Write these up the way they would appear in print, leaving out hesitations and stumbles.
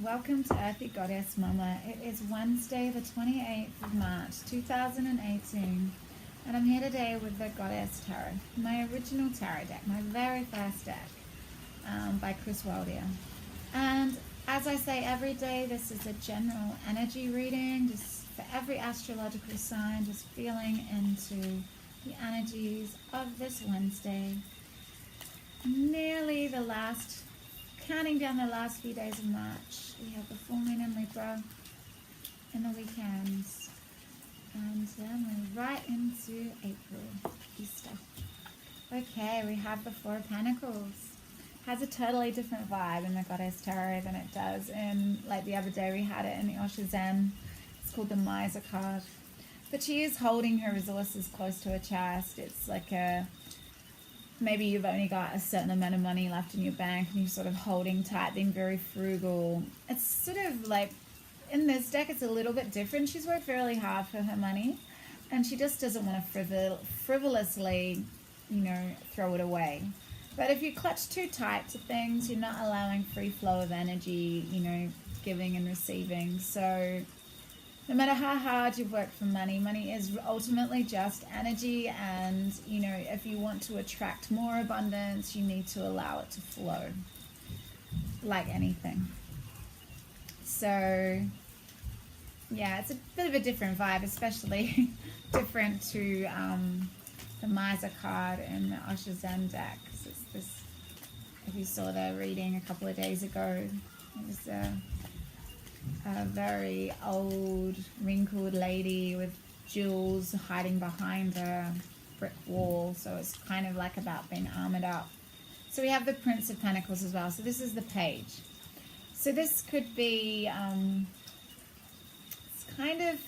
Welcome to Earthy Goddess Mama. It is Wednesday, the 28th of March, 2018, and I'm here today with the Goddess Tarot, my original tarot deck, my very first deck, by Chris Waldia. And as I say every day, this is a general energy reading, just for every astrological sign, just feeling into the energies of this Wednesday. Nearly the last, counting down the last few days of March. We have the full moon in Libra in the weekends, and then we're right into April, Easter. Okay, we have the Four of Pentacles. Has a totally different vibe in the Goddess Tarot than it does in, like the other day we had it in the Osho Zen. It's called the Miser card. But she is holding her resources close to her chest. It's like a, maybe you've only got a certain amount of money left in your bank and you're sort of holding tight, being very frugal. It's sort of like, in this deck, it's a little bit different. She's worked really hard for her money and she just doesn't want to frivolously, throw it away. But if you clutch too tight to things, you're not allowing free flow of energy, giving and receiving. So no matter how hard you've worked for money, money is ultimately just energy, and if you want to attract more abundance, you need to allow it to flow like anything. So yeah, it's a bit of a different vibe, especially different to the Miser card in the Osho Zen deck. It's this, if you saw the reading a couple of days ago, it was a very old, wrinkled lady with jewels hiding behind a brick wall. So it's kind of like about being armored up. So we have the Prince of Pentacles as well. So this is the page. So this could be, it's kind of,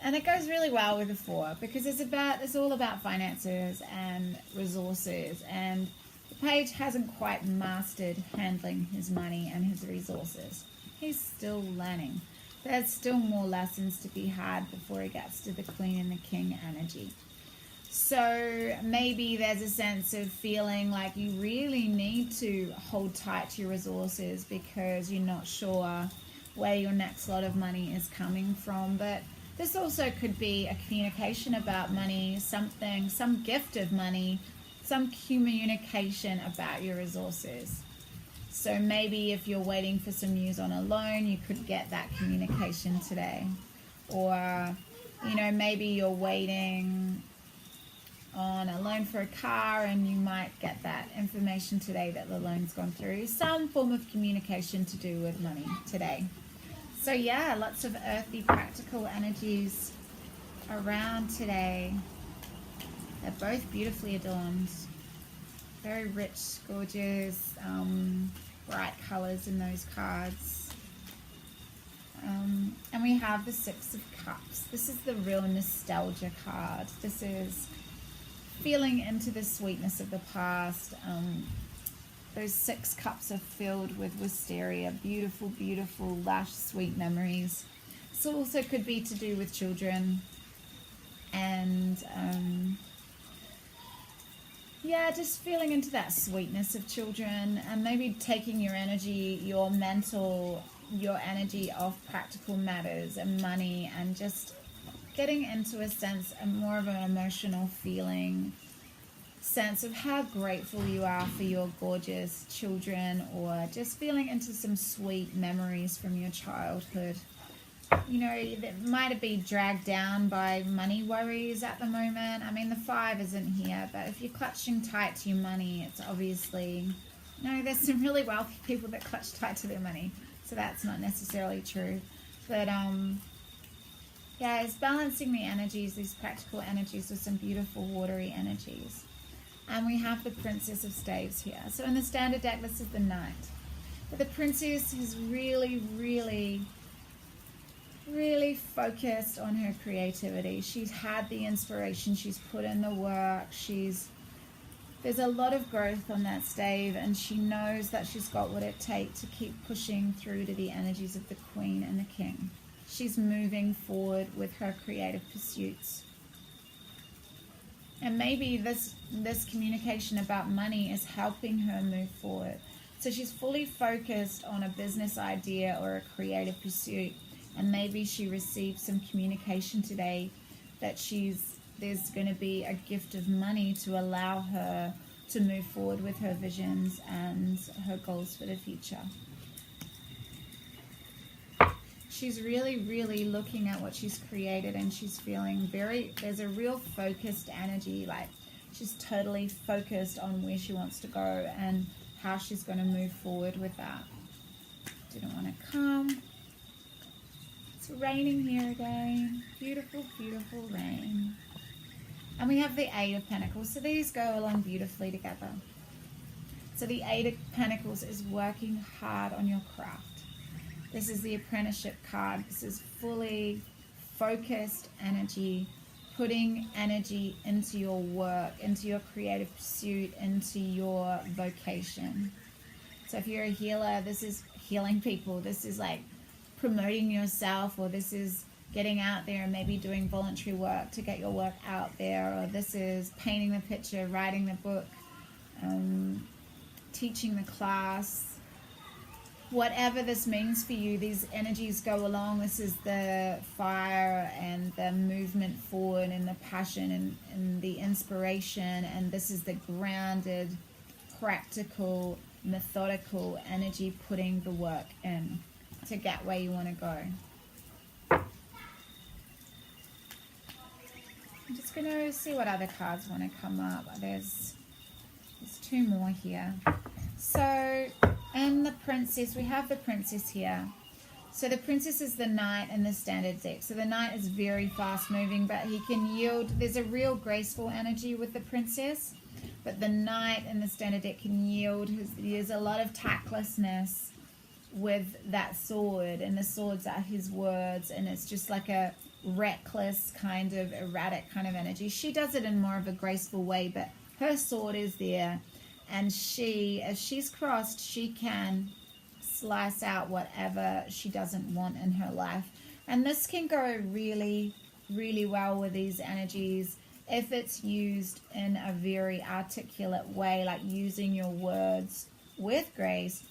and it goes really well with the Four because it's all about finances and resources. And the page hasn't quite mastered handling his money and his resources. He's still learning. There's still more lessons to be had before he gets to the Queen and the King energy. So maybe there's a sense of feeling like you really need to hold tight to your resources because you're not sure where your next lot of money is coming from. But this also could be a communication about money, some gift of money, some communication about your resources. So maybe if you're waiting for some news on a loan, you could get that communication today. Or, maybe you're waiting on a loan for a car and you might get that information today that the loan's gone through. Some form of communication to do with money today. So yeah, lots of earthy, practical energies around today. They're both beautifully adorned. Very rich, gorgeous, bright colors in those cards. And we have the Six of Cups. This is the real nostalgia card. This is feeling into the sweetness of the past. Those 6 cups are filled with wisteria, beautiful, beautiful, lush, sweet memories. This also could be to do with children. And yeah, just feeling into that sweetness of children and maybe taking your energy, your energy off practical matters and money and just getting into a sense of more of an emotional feeling, sense of how grateful you are for your gorgeous children, or just feeling into some sweet memories from your childhood. That might be dragged down by money worries at the moment. I mean, the 5 isn't here, but if you're clutching tight to your money, it's obviously, there's some really wealthy people that clutch tight to their money, so that's not necessarily true. But yeah, it's balancing the energies, these practical energies, with some beautiful watery energies. And we have the Princess of Staves here. So in the standard deck, this is the Knight. But the Princess is really, really, really focused on her creativity. She's had the inspiration. She's put in the work. There's a lot of growth on that stave, and she knows that she's got what it takes to keep pushing through to the energies of the Queen and the King. She's moving forward with her creative pursuits. And maybe this communication about money is helping her move forward. So she's fully focused on a business idea or a creative pursuit, and maybe she received some communication today that there's going to be a gift of money to allow her to move forward with her visions and her goals for the future. She's really, really looking at what she's created, and she's feeling there's a real focused energy, like she's totally focused on where she wants to go and how she's going to move forward with that. Didn't want to come. It's raining here again. Beautiful, beautiful rain. And we have the Eight of Pentacles. So these go along beautifully together. So the Eight of Pentacles is working hard on your craft. This is the apprenticeship card. This is fully focused energy, putting energy into your work, into your creative pursuit, into your vocation. So if you're a healer, this is healing people. This is like promoting yourself, or this is getting out there and maybe doing voluntary work to get your work out there, or this is painting the picture, writing the book, teaching the class. Whatever this means for you, these energies go along. This is the fire and the movement forward and the passion and the inspiration, and this is the grounded, practical, methodical energy, putting the work in to get where you want to go. I'm just going to see what other cards want to come up. There's two more here. So, and the Princess, we have the Princess here. So the Princess is the Knight in the standard deck. So the Knight is very fast moving, but he can yield. There's a real graceful energy with the Princess, but the Knight in the standard deck can yield. There's a lot of tactlessness with that sword, and the swords are his words, and it's just like a reckless kind of erratic kind of energy. She does it in more of a graceful way, but her sword is there, and as she's crossed, she can slice out whatever she doesn't want in her life. And this can go really, really well with these energies if it's used in a very articulate way, like using your words with grace,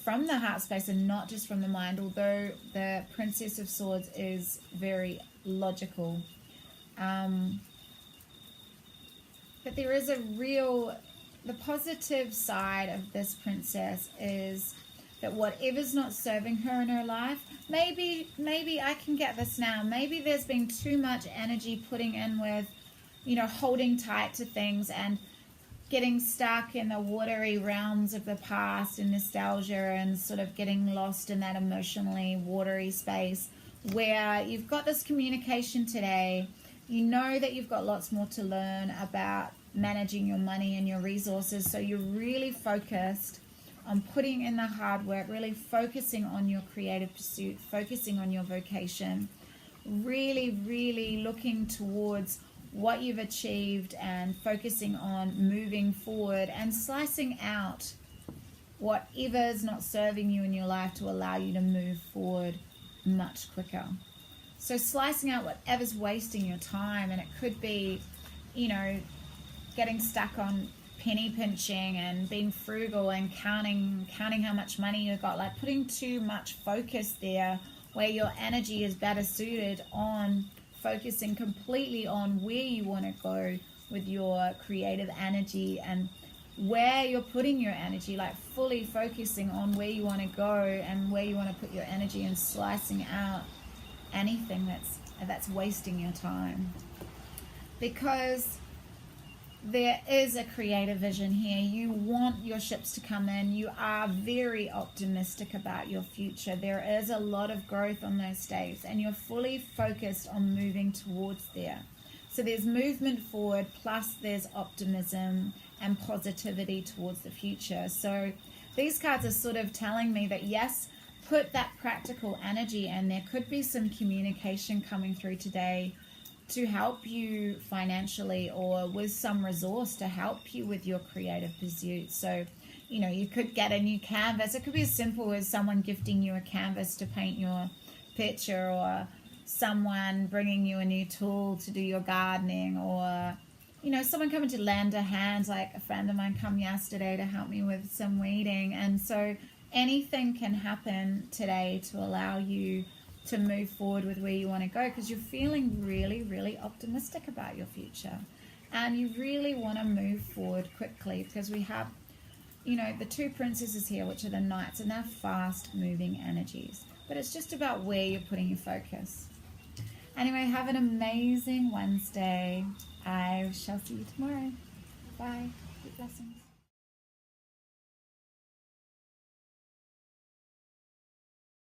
from the heart space and not just from the mind, although the Princess of Swords is very logical. But there is the positive side of this princess is that whatever's not serving her in her life, maybe I can get this now. Maybe there's been too much energy putting in with, holding tight to things and getting stuck in the watery realms of the past and nostalgia, and sort of getting lost in that emotionally watery space where you've got this communication today. You know that you've got lots more to learn about managing your money and your resources, so you're really focused on putting in the hard work, really focusing on your creative pursuit, focusing on your vocation, really, really looking towards what you've achieved and focusing on moving forward and slicing out whatever is not serving you in your life to allow you to move forward much quicker. So slicing out whatever's wasting your time, and it could be, getting stuck on penny pinching and being frugal and counting how much money you got, like putting too much focus there where your energy is better suited on focusing completely on where you want to go with your creative energy and where you're putting your energy, like fully focusing on where you want to go and where you want to put your energy, and slicing out anything that's wasting your time. Because there is a creative vision here. You want your ships to come in. You are very optimistic about your future. There is a lot of growth on those staves, and you're fully focused on moving towards there. So there's movement forward, plus there's optimism and positivity towards the future. So these cards are sort of telling me that, yes, put that practical energy in. There could be some communication coming through today to help you financially, or with some resource to help you with your creative pursuit. So, you could get a new canvas. It could be as simple as someone gifting you a canvas to paint your picture, or someone bringing you a new tool to do your gardening, or you know, someone coming to lend a hand, like a friend of mine come yesterday to help me with some weeding. And so anything can happen today to allow you to move forward with where you want to go, because you're feeling really, really optimistic about your future. And you really want to move forward quickly, because we have, you know, the two princesses here, which are the knights, and they're fast moving energies. But it's just about where you're putting your focus. Anyway, have an amazing Wednesday. I shall see you tomorrow. Bye. Good blessings.